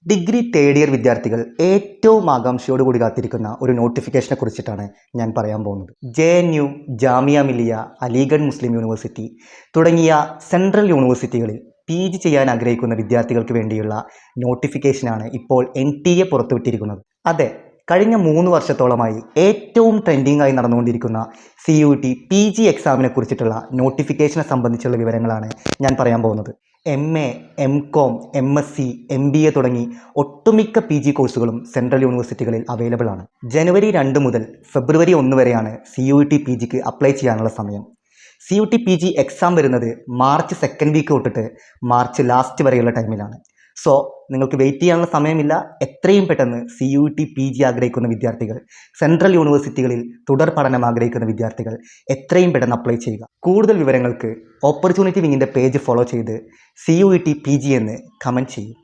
Degree third year വിദ്യാർത്ഥികൾ ഏറ്റവും ആകാംക്ഷയോടുകൂടി കാത്തിരിക്കുന്ന ഒരു നോട്ടിഫിക്കേഷനെ കുറിച്ചിട്ടാണ് ഞാൻ പറയാൻ പോകുന്നത്. JNU, ജാമിയ മിലിയ, അലിഗഡ് മുസ്ലിം യൂണിവേഴ്സിറ്റി തുടങ്ങിയ സെൻട്രൽ യൂണിവേഴ്സിറ്റികളിൽ PG ചെയ്യാൻ ആഗ്രഹിക്കുന്ന വിദ്യാർത്ഥികൾക്ക് വേണ്ടിയുള്ള നോട്ടിഫിക്കേഷനാണ് ഇപ്പോൾ NTA പുറത്തുവിട്ടിരിക്കുന്നത്. അതെ, കഴിഞ്ഞ 3 വർഷത്തോളമായി ഏറ്റവും ട്രെൻഡിങ് ആയി നടന്നുകൊണ്ടിരിക്കുന്ന CUET PG എക്സാമിനെ കുറിച്ചിട്ടുള്ള നോട്ടിഫിക്കേഷനെ സംബന്ധിച്ചുള്ള വിവരങ്ങളാണ് ഞാൻ പറയാൻ പോകുന്നത്. MA, MCOM, MSc, MBA തുടങ്ങി ഒട്ടുമിക്ക PG കോഴ്സുകളും സെൻട്രൽ യൂണിവേഴ്സിറ്റികളിൽ അവൈലബിൾ ആണ്. ജനുവരി 2 മുതൽ ഫെബ്രുവരി 1 വരെയാണ് CUET PGക്ക് അപ്ലൈ ചെയ്യാനുള്ള സമയം. CUET PG എക്സാം വരുന്നത് മാർച്ച് 2nd വീക്ക് തൊട്ടിട്ട് മാർച്ച് ലാസ്റ്റ് വരെയുള്ള ടൈമിലാണ്. സോ നിങ്ങൾക്ക് വെയിറ്റ് ചെയ്യാനുള്ള സമയമില്ല. എത്രയും പെട്ടെന്ന് CUET PG ആഗ്രഹിക്കുന്ന വിദ്യാർത്ഥികൾ, സെൻട്രൽ യൂണിവേഴ്സിറ്റികളിൽ തുടർ പഠനം ആഗ്രഹിക്കുന്ന വിദ്യാർത്ഥികൾ എത്രയും പെട്ടെന്ന് അപ്ലൈ ചെയ്യുക. കൂടുതൽ വിവരങ്ങൾക്ക് ഓപ്പർച്യൂണിറ്റി വിങ്ങിൻ്റെ പേജ് ഫോളോ ചെയ്ത് CUET PG എന്ന് കമൻറ്റ് ചെയ്യും.